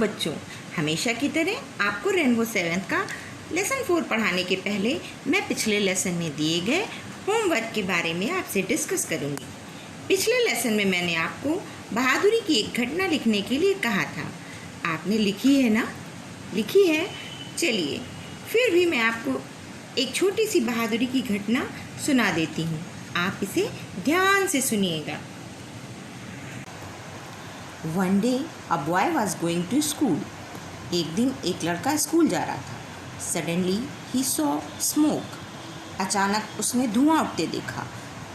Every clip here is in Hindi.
बच्चों, हमेशा की तरह आपको रेनबो 7 का लेसन 4 पढ़ाने के पहले मैं पिछले लेसन में दिए गए होमवर्क के बारे में आपसे डिस्कस करूंगी। पिछले लेसन में मैंने आपको बहादुरी की एक घटना लिखने के लिए कहा था। आपने लिखी है ना? लिखी है? चलिए फिर भी मैं आपको एक छोटी सी बहादुरी की घटना सुना देती हूँ। आप इसे ध्यान से सुनिएगा। One day a boy was going to school. एक दिन एक लड़का स्कूल जा रहा था। Suddenly he saw smoke. अचानक उसने धुआं उठते देखा।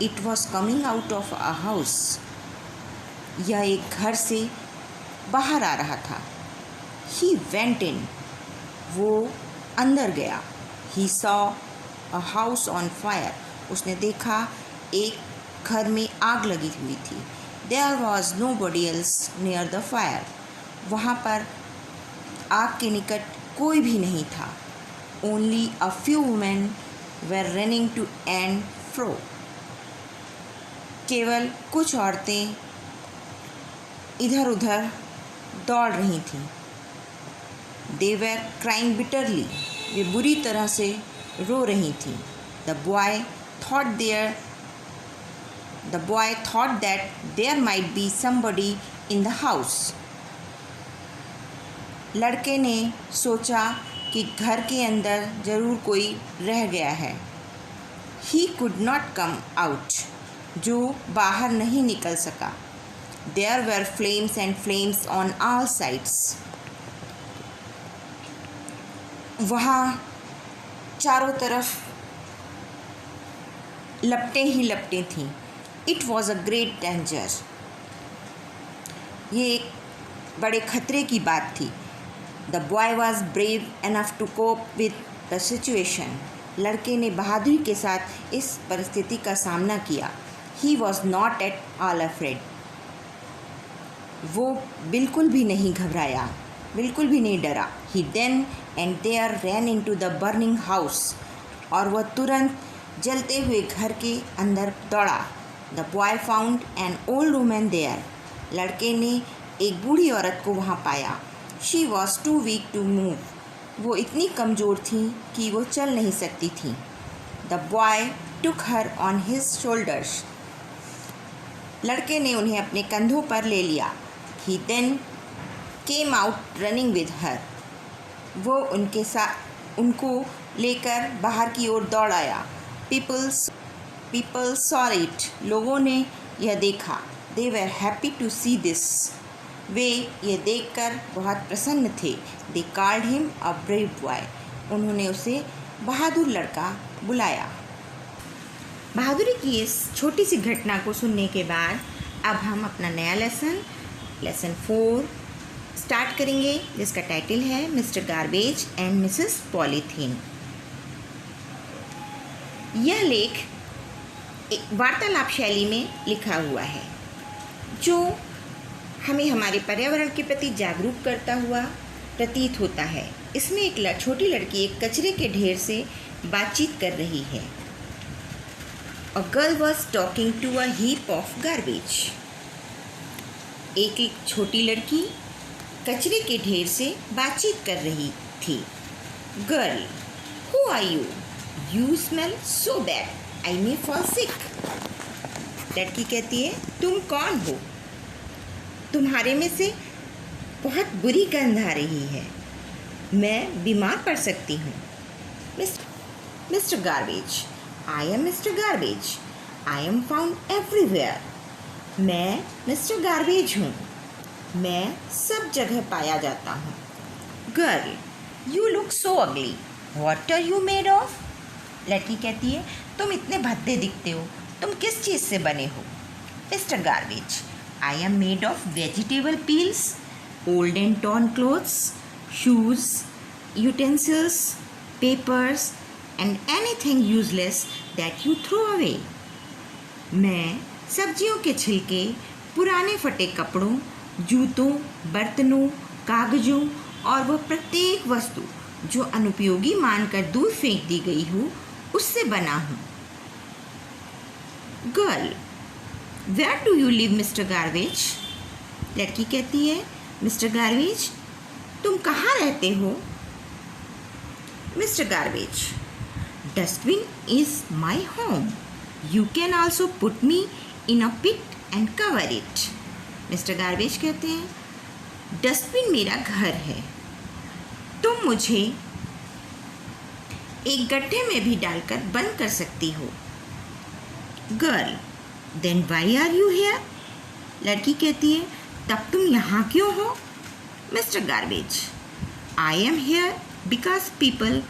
It was coming out of a house. यह एक घर से बाहर आ रहा था। He went in. वो अंदर गया। He saw a house on fire. उसने देखा एक घर में आग लगी हुई थी। There was nobody else near the fire. वहाँ पर आग के निकट कोई भी नहीं था। Only a few women were running to and fro. केवल कुछ औरतें इधर उधर दौड़ रही थीं। They were crying bitterly. वे बुरी तरह से रो रही थीं। The boy thought that there might be somebody in the house. लड़के ने सोचा कि घर के अंदर ज़रूर कोई रह गया है। He could not come out. जो बाहर नहीं निकल सका। There were flames and flames on all sides. वहाँ चारों तरफ लपटें ही लपटें थीं। It was a great danger. ये एक बड़े खतरे की बात थी। The boy was brave enough to cope with the situation. लड़के ने बहादुरी के साथ इस परिस्थिति का सामना किया। He was not at all afraid. वो बिल्कुल भी नहीं घबराया, बिल्कुल भी नहीं डरा। He then and there ran into the burning house. और वह तुरंत जलते हुए घर के अंदर दौड़ा। The boy found an old woman there. लड़के ने एक बूढ़ी औरत को वहाँ पाया। She was too weak to move. वो इतनी कमज़ोर थी कि वो चल नहीं सकती थी। The boy took her on his shoulders. लड़के ने उन्हें अपने कंधों पर ले लिया। He then came out running with her. वो उनको लेकर बाहर की ओर दौड़ आया। People saw it. लोगों ने यह देखा। They were happy to see this. वे यह देखकर बहुत प्रसन्न थे। They called him a brave boy. उन्होंने उसे बहादुर लड़का बुलाया। बहादुरी की इस छोटी सी घटना को सुनने के बाद अब हम अपना नया लेसन 4 स्टार्ट करेंगे, जिसका टाइटल है mister garbage and Mrs polythene. यह लेख एक वार्तालाप शैली में लिखा हुआ है जो हमें हमारे पर्यावरण के प्रति जागरूक करता हुआ प्रतीत होता है। इसमें एक छोटी लड़की एक कचरे के ढेर से बातचीत कर रही है। A girl was talking to a heap of garbage. एक छोटी लड़की कचरे के ढेर से बातचीत कर रही थी। Girl, who are you? You smell so bad. I may fall sick. लड़की कहती है, तुम कौन हो? तुम्हारे में से बहुत बुरी गंध आ रही है, मैं बीमार पड़ सकती हूँ। Mister garbage, I am mister garbage, I M found everywhere. मैं मिस्टर गार्बेज हूँ, मैं सब जगह पाया जाता हूँ। Girl, you look so ugly, what are you made of? लड़की कहती है, तुम इतने भद्दे दिखते हो, तुम किस चीज़ से बने हो? Mister garbage, I am made of vegetable peels, old and torn clothes, shoes, utensils, papers and anything useless that you throw away. मैं सब्जियों के छिलके, पुराने फटे कपड़ों, जूतों, बर्तनों, कागज़ों और वह प्रत्येक वस्तु जो अनुपयोगी मानकर दूर फेंक दी गई हो, उससे बना हूँ। Girl, where do you live mister garbage? लड़की कहती है, मिस्टर गार्बेज, तुम कहाँ रहते हो? Mister garbage, dustbin is my home. You can also put me in a pit and cover it. Mister garbage कहते हैं, डस्टबिन मेरा घर है, तुम मुझे एक गड्ढे में भी डालकर बंद कर सकती हो. Girl, then why are you here? लड़की कहती है, तब तुम यहाँ क्यों हो? Mister garbage, I am here because people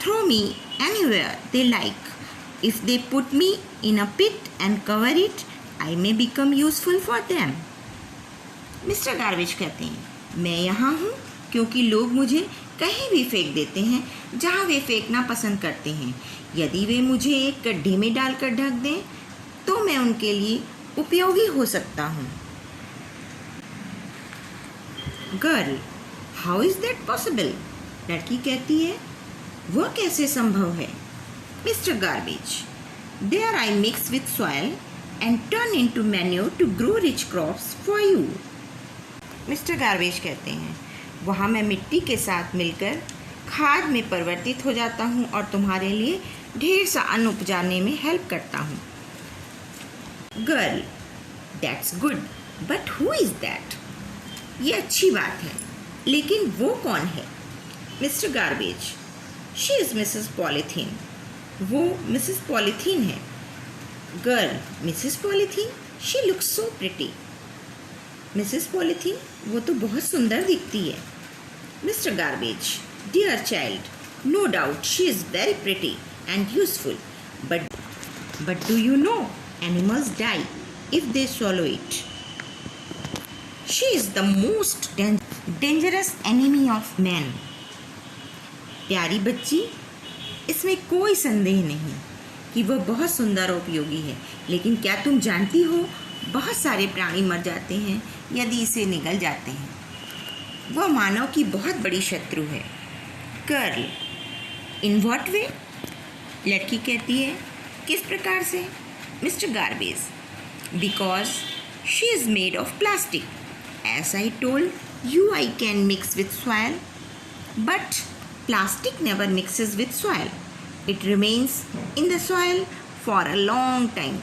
throw me anywhere they like. If they put me in a pit and cover it, I may become useful for them. Mister garbage कहते हैं, मैं यहाँ हूँ क्योंकि लोग मुझे कहीं भी फेंक देते हैं जहाँ वे फेंकना पसंद करते हैं. यदि वे मुझे एक गड्ढे में डालकर ढक दें तो मैं उनके लिए उपयोगी हो सकता हूँ. Girl, how is that possible? लड़की कहती है, वह कैसे संभव है? Mister garbage, there I mix with soil and turn into manure to grow rich crops for you. Mr garbage कहते हैं, वहाँ मैं मिट्टी के साथ मिलकर खाद में परिवर्तित हो जाता हूँ और तुम्हारे लिए ढेर सा अन्न उपजाने में हेल्प करता हूँ. Girl, that's good, but who is that? ये अच्छी बात है, लेकिन वो कौन है? Mister garbage, she is Mrs polythene. वो मिसेस पॉलीथीन है. Girl, Mrs polythene, she looks so pretty. Mrs polythene, वो तो बहुत सुंदर दिखती है. Mister garbage, dear child, no doubt she is very pretty and useful, but do you know animals die if they swallow it. She is the most dangerous enemy of man. प्यारी बच्ची, इसमें कोई संदेह नहीं कि वह बहुत सुंदर और उपयोगी है, लेकिन क्या तुम जानती हो बहुत सारे प्राणी मर जाते हैं यदि इसे निगल जाते हैं. वह मानव की बहुत बड़ी शत्रु है. Girl, in what way? लड़की कहती है, किस प्रकार से? Mr garbage, because she is made of plastic. As I told you, I can mix with soil, but plastic never mixes with soil. It remains in the soil for a long time.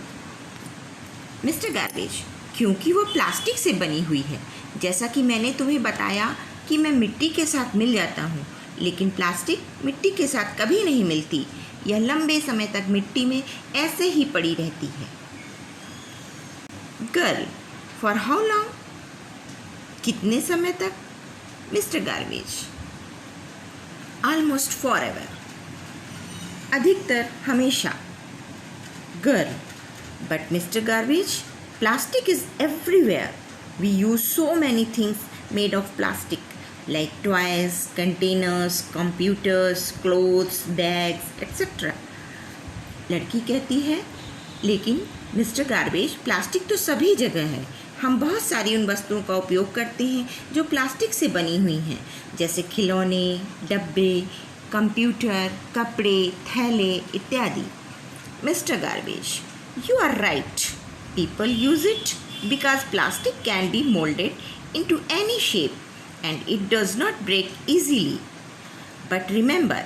Mr. Garbage, क्योंकि वो प्लास्टिक से बनी हुई है. जैसा कि मैंने तुम्हें बताया कि मैं मिट्टी के साथ मिल जाता हूँ, लेकिन प्लास्टिक मिट्टी के साथ कभी नहीं मिलती. यह लंबे समय तक मिट्टी में ऐसे ही पड़ी रहती है. Girl, for how long? कितने समय तक? Mr garbage, almost for ever. अधिकतर हमेशा. Girl, but Mr garbage, plastic is everywhere. We use so many things made of plastic, like toys, containers, computers, clothes, bags, etc. लड़की कहती है, लेकिन मिस्टर गार्बेज, प्लास्टिक तो सभी जगह है. हम बहुत सारी उन वस्तुओं का उपयोग करते हैं जो प्लास्टिक से बनी हुई हैं, जैसे खिलौने, डब्बे, कंप्यूटर, कपड़े, थैले इत्यादि. Mr garbage, you are right. People use it because plastic can be moulded into any shape and it does not break easily. But remember,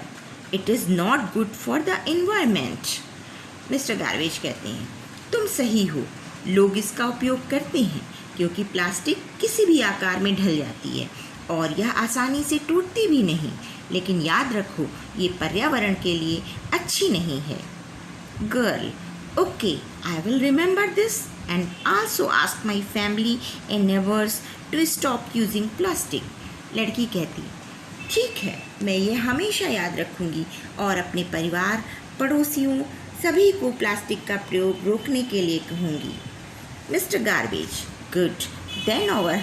it is not good for the environment. Mister garbage कहते हैं, तुम सही हो, लोग इसका उपयोग करते हैं क्योंकि प्लास्टिक किसी भी आकार में ढल जाती है और यह आसानी से टूटती भी नहीं, लेकिन याद रखो ये पर्यावरण के लिए अच्छी नहीं है. Girl, okay, I will remember this and also ask my family and neighbors to stop using plastic. लड़की कहती, ठीक है, मैं ये हमेशा याद रखूँगी और अपने परिवार, पड़ोसियों सभी को प्लास्टिक का प्रयोग रोकने के लिए कहूँगी. Mr garbage, good, then our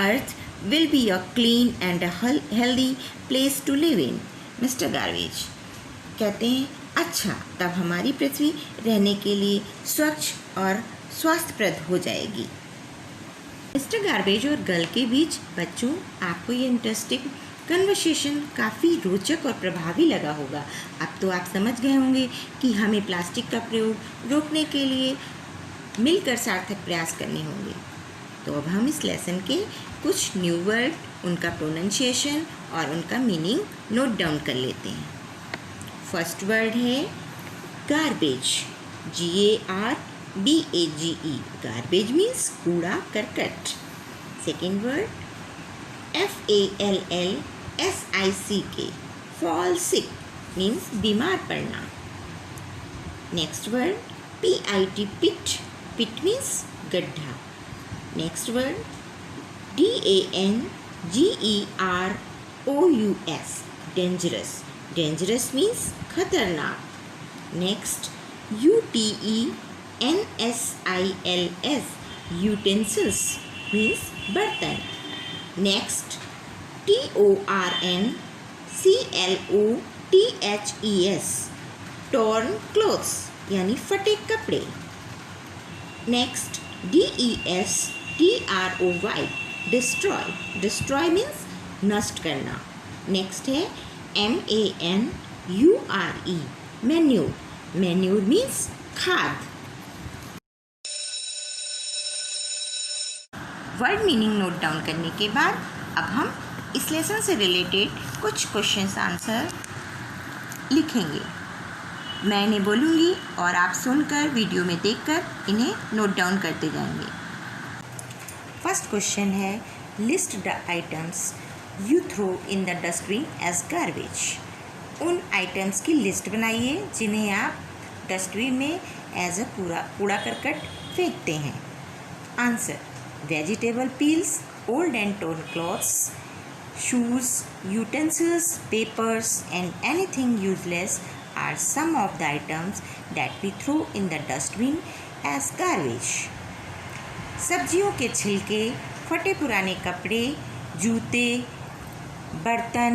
earth will be a clean and a healthy place to live in. Mr garbage कहते हैं, अच्छा, तब हमारी पृथ्वी रहने के लिए स्वच्छ और स्वास्थ्यप्रद हो जाएगी. मिस्टर गार्बेज और गर्ल के बीच बच्चों, आपको ये इंटरेस्टिंग कन्वर्सेशन काफ़ी रोचक और प्रभावी लगा होगा. अब तो आप समझ गए होंगे कि हमें प्लास्टिक का प्रयोग रोकने के लिए मिलकर सार्थक प्रयास करने होंगे. तो अब हम इस लेसन के कुछ न्यू वर्ड, उनका प्रोनाउंसिएशन और उनका मीनिंग नोट डाउन कर लेते हैं। फर्स्ट वर्ड है गार्बेज, GARBAGE। गार्बेज मीन्स कूड़ा करकट। Second word FALLSICK, fall sick means बीमार पड़ना। नेक्स्ट वर्ड PIT, पिट, पिट मीन्स गड्ढा। Next word DANGEROUS, dangerous, dangerous means खतरनाक। नेक्स्ट UTENSILS, यूटेंसिल्स मीन्स बर्तन। नेक्स्ट TORNCLOTHES, टॉर्न क्लोथ्स यानी फटे कपड़े। Next DESTROY, destroy, destroy means नष्ट करना। नेक्स्ट है MANURE, मैन्यूर, मैन्यूर मीन्स खाद। वर्ड मीनिंग नोट डाउन करने के बाद अब हम इस लेसन से रिलेटेड कुछ क्वेश्चंस आंसर लिखेंगे। मैं इन्हें बोलूँगी और आप सुनकर वीडियो में देखकर इन्हें नोट डाउन करते जाएंगे। फर्स्ट क्वेश्चन है list the items you throw in the dustbin as garbage. उन आइटम्स की लिस्ट बनाइए जिन्हें आप डस्टबिन में एज अ कूड़ा करकट फेंकते हैं। Answer vegetable peels, old and torn clothes, shoes, utensils, papers and anything useless are some of the items that we throw in the dustbin as garbage. सब्जियों के छिलके, फटे पुराने कपड़े, जूते, बर्तन,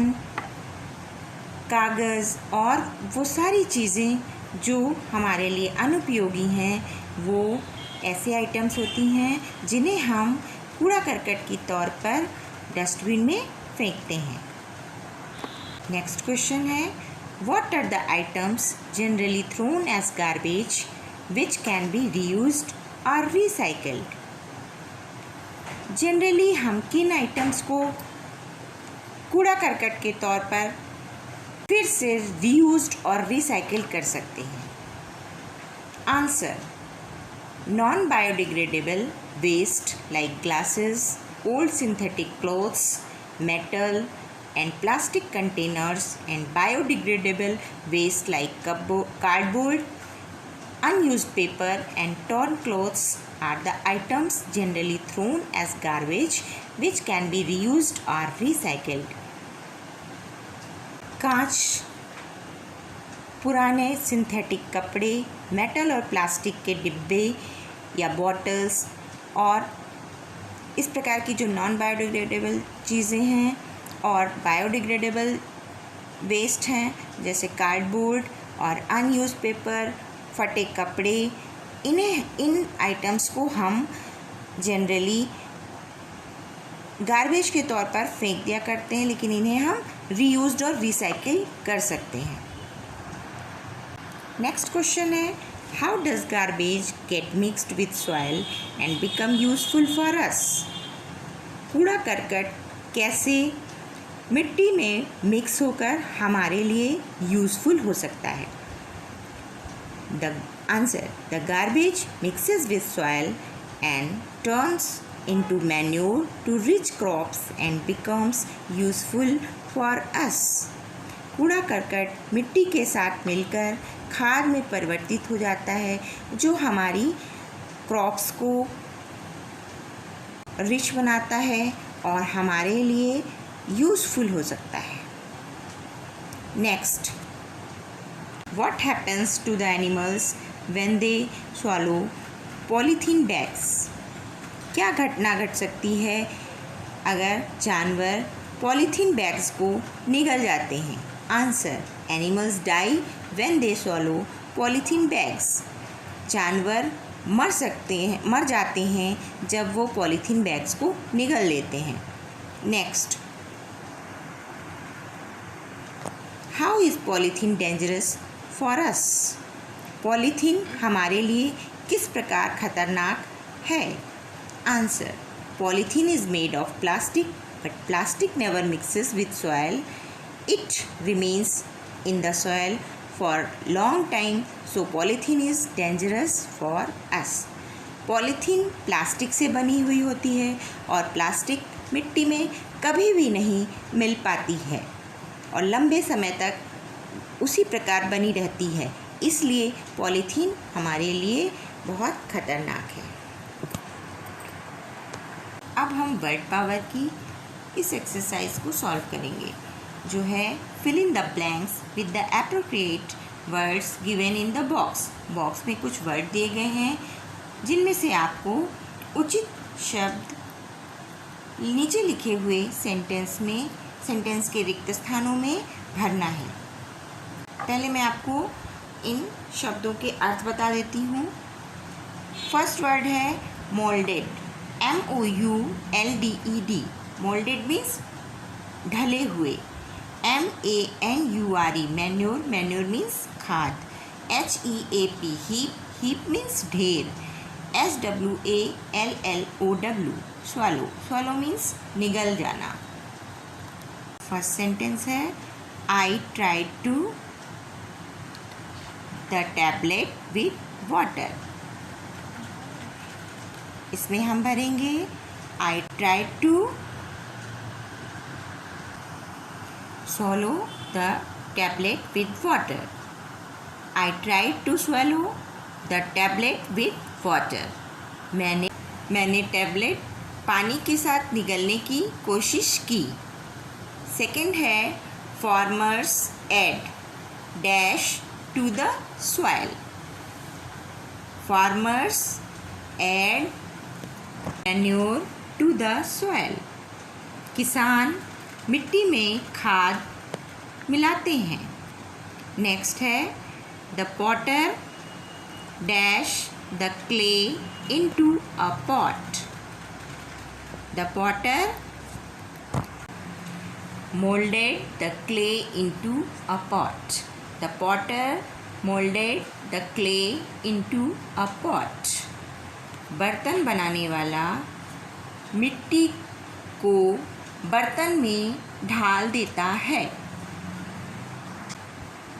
कागज़ और वो सारी चीज़ें जो हमारे लिए अनुपयोगी हैं वो ऐसे आइटम्स होती हैं जिन्हें हम कूड़ा करकट की तौर पर डस्टबिन में फेंकते हैं। नेक्स्ट क्वेश्चन है what are the items generally thrown as garbage which can be reused और रिसाइकल्ड। जनरली हम किन आइटम्स को कूड़ा करकट के तौर पर फिर से रीयूज्ड और रिसाइकिल कर सकते हैं। Answer non biodegradable waste like glasses, old synthetic clothes, metal and plastic containers and biodegradable waste like cardboard, unused paper and torn clothes are the items generally thrown as garbage which can be reused or recycled. कांच, पुराने सिंथेटिक कपड़े, मेटल और प्लास्टिक के डिब्बे या बॉटल्स और इस प्रकार की जो नॉन बायोडिग्रेडेबल चीज़ें हैं और बायोडिग्रेडेबल वेस्ट हैं जैसे कार्डबोर्ड और अनयूज्ड पेपर, फटे कपड़े, इन आइटम्स को हम जनरली गार्बेज के तौर पर फेंक दिया करते हैं, लेकिन इन्हें हम रीयूज्ड और रिसाइकिल कर सकते हैं। नेक्स्ट क्वेश्चन है how does garbage get mixed with soil and become useful for us. कूड़ा करकट कैसे मिट्टी में मिक्स होकर हमारे लिए यूजफुल हो सकता है। The answer the garbage mixes with soil and turns into manure to rich crops and becomes useful for us. कूड़ा करकट मिट्टी के साथ मिलकर खाद में परिवर्तित हो जाता है जो हमारी क्रॉप्स को रिच बनाता है और हमारे लिए यूज़फुल हो सकता है। Next what happens to the animals when they swallow polythene bags? क्या घटना घट सकती है अगर जानवर पॉलीथीन बैग्स को निगल जाते हैं। Answer animals die when they swallow polythene bags. जानवर मर जाते हैं जब वो पॉलीथीन बैग्स को निगल लेते हैं। Next how is polythene dangerous for us. Polythene हमारे लिए किस प्रकार खतरनाक है। Answer Polythene is made of plastic, but plastic never mixes with soil. It remains in the soil for long time, so polythene is dangerous for us. Polythene plastic से बनी हुई होती है और प्लास्टिक मिट्टी में कभी भी नहीं मिल पाती है और लंबे समय तक उसी प्रकार बनी रहती है, इसलिए पॉलीथीन हमारे लिए बहुत खतरनाक है। अब हम वर्ड पावर की इस एक्सरसाइज को सॉल्व करेंगे, जो है fill in the blanks with the appropriate words given in the box. Box में कुछ वर्ड दिए गए हैं जिनमें से आपको उचित शब्द नीचे लिखे हुए सेंटेंस के रिक्त स्थानों में भरना है। पहले मैं आपको इन शब्दों के अर्थ बता देती हूँ। फर्स्ट वर्ड है मोल्डेड, MOULDED। मोल्डेड मीन्स ढले हुए। MANURE मैन्योर, मैन्योर मीन्स खाद। HEAP हीप मीन्स ढेर। SWALLOW स्वालो, स्वालो मीन्स निगल जाना। फर्स्ट सेंटेंस है I tried to the tablet with water। इसमें हम भरेंगे I tried to swallow the tablet with water। I tried to swallow the tablet with water। मैंने टैबलेट पानी के साथ निगलने की कोशिश की। सेकंड है farmers add dash to the soil. Farmers add manure to the soil. किसान मिट्टी में खाद मिलाते हैं। नेक्स्ट है the potter dash the clay into a pot। The potter molded the clay into a pot। The potter molded the clay into a pot। बर्तन बनाने वाला मिट्टी को बर्तन में ढाल देता है।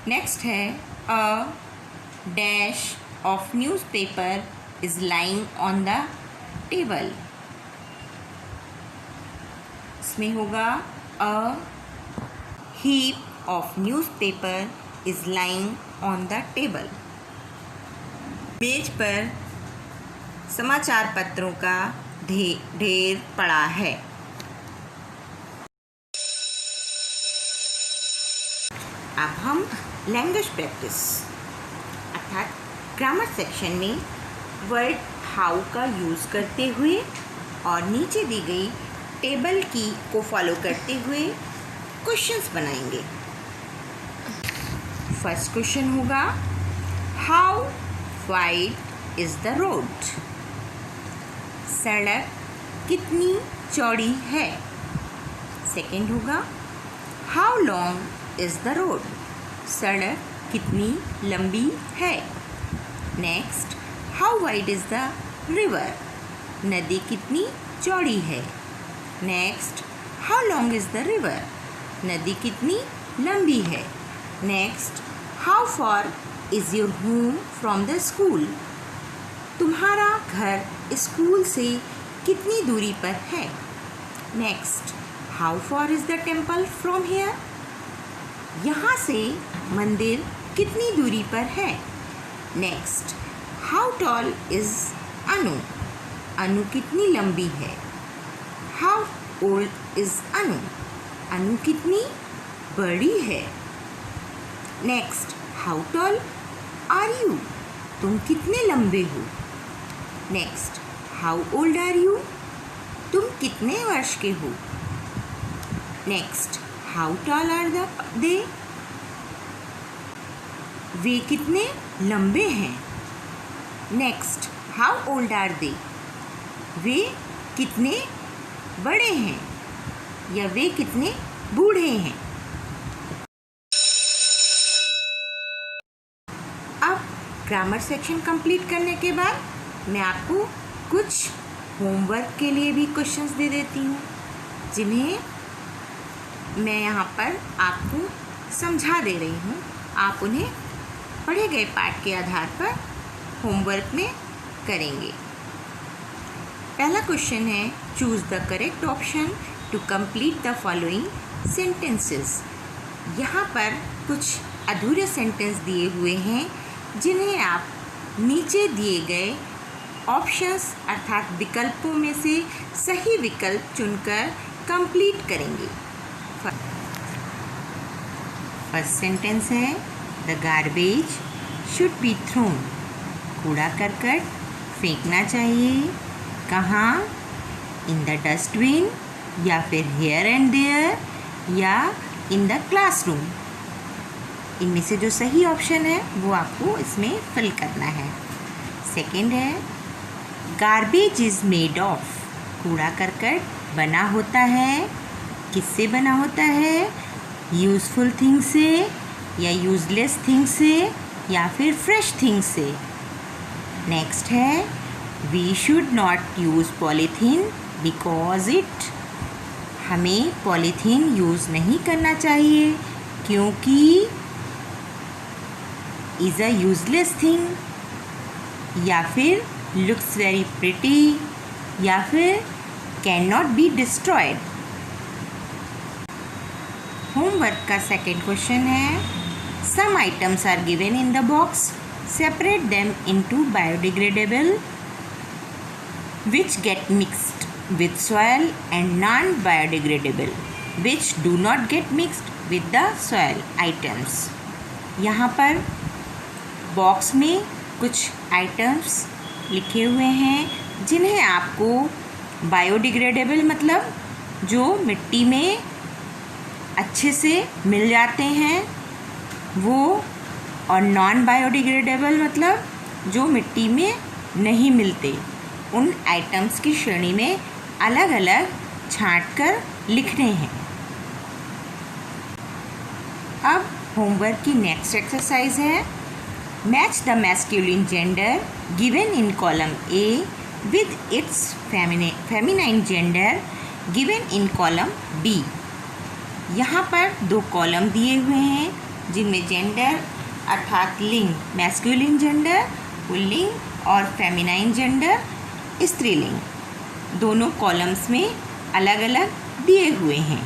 नेक्स्ट है a dash of newspaper is lying on the table। इसमें होगा a heap of newspaper is lying on the table। मेज पर समाचार पत्रों का ढेर पड़ा है। अब हम लैंग्वेज प्रैक्टिस अर्थात ग्रामर सेक्शन में वर्ड हाउ का यूज़ करते हुए और नीचे दी गई टेबल की को फॉलो करते हुए क्वेश्चंस बनाएंगे। फर्स्ट क्वेश्चन होगा how wide is the road. सड़क कितनी चौड़ी है। सेकंड होगा how long is the road. सड़क कितनी लंबी है। Next how wide is the river. नदी कितनी चौड़ी है। Next how long is the river. नदी कितनी लंबी है। Next how far is your home from the school. तुम्हारा घर स्कूल से कितनी दूरी पर है। Next how far is the temple from here. यहाँ से मंदिर कितनी दूरी पर है। Next how tall is Anu. Anu कितनी लंबी है। How old is Anu. Anu कितनी बड़ी है। Next how tall are you. तुम कितने लंबे हो। Next how old are you. तुम कितने वर्ष के हो। Next how tall are they. वे कितने लंबे हैं। Next how old are they. वे कितने बड़े हैं या वे कितने बूढ़े हैं। अब ग्रामर सेक्शन कंप्लीट करने के बाद मैं आपको कुछ होमवर्क के लिए भी क्वेश्चंस दे देती हूँ, जिन्हें मैं यहाँ पर आपको समझा दे रही हूँ। आप उन्हें पढ़े गए पाठ के आधार पर होमवर्क में करेंगे। पहला क्वेश्चन है, choose the correct option to complete the following sentences. यहाँ पर कुछ अधूरे सेंटेंस दिए हुए हैं, जिन्हें आप नीचे दिए गए ऑप्शंस अर्थात विकल्पों में से सही विकल्प चुनकर कंप्लीट करेंगे। फर्स्ट सेंटेंस है, the garbage should be thrown. कूड़ा करकट फेंकना चाहिए। कहाँ? इन द डस्टबिन, या फिर हियर एंड देयर, या इन द क्लासरूम। इनमें से जो सही ऑप्शन है वो आपको इसमें फिल करना है। सेकंड है, गार्बेज इज़ मेड ऑफ। कूड़ा करकट बना होता है। किससे बना होता है? यूज़फुल थिंग से, या यूज़लेस थिंग से, या फिर फ्रेश थिंग से। नेक्स्ट है, we should not use polythene because it. हमें पॉलीथीन यूज़ नहीं करना चाहिए क्योंकि इज़ अ यूज़लेस थिंग, या फिर लुक्स वेरी प्रिटी, या फिर can not be destroyed. Homework का सेकेंड क्वेश्चन है, some items are given in the box, separate them into biodegradable which get mixed with soil and non-biodegradable which do not get mixed with the soil items। यहाँ पर बॉक्स में कुछ आइटम्स लिखे हुए हैं, जिन्हें आपको बायोडिग्रेडेबल मतलब जो मिट्टी में अच्छे से मिल जाते हैं वो, और नॉन बायोडिग्रेडेबल मतलब जो मिट्टी में नहीं मिलते, उन आइटम्स की श्रेणी में अलग अलग छांट कर लिखने हैं। अब होमवर्क की नेक्स्ट एक्सरसाइज है, match the masculine gender given in column A with its feminine gender given in column B. यहाँ पर दो कॉलम दिए हुए हैं, जिनमें जेंडर अर्थात लिंग मैस्कुलिन जेंडर पुल्लिंग और फेमिनाइन जेंडर स्त्रीलिंग, दोनों कॉलम्स में अलग अलग दिए हुए हैं,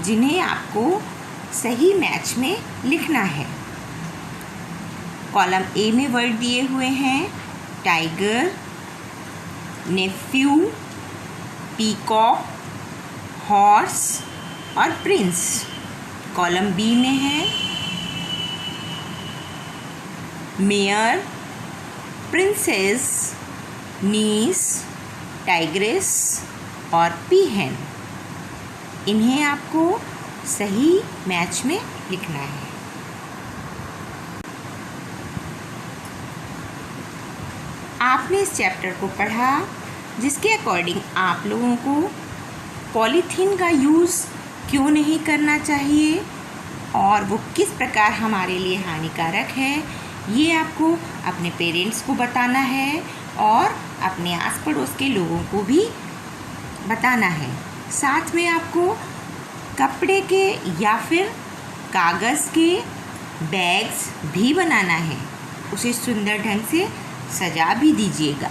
जिन्हें आपको सही मैच में लिखना है। कॉलम ए में वर्ड दिए हुए हैं टाइगर, नेफ्यू, पीकॉक, हॉर्स और प्रिंस। कॉलम बी में है मेयर, प्रिंसेस, नीस, टाइग्रेस और पीहेन। इन्हें आपको सही मैच में लिखना है। आपने इस चैप्टर को पढ़ा, जिसके अकॉर्डिंग आप लोगों को पॉलीथीन का यूज़ क्यों नहीं करना चाहिए और वो किस प्रकार हमारे लिए हानिकारक है, ये आपको अपने पेरेंट्स को बताना है और अपने आस पड़ोस के लोगों को भी बताना है। साथ में आपको कपड़े के या फिर कागज़ के बैग्स भी बनाना है। उसे सुंदर ढंग से सजा भी दीजिएगा।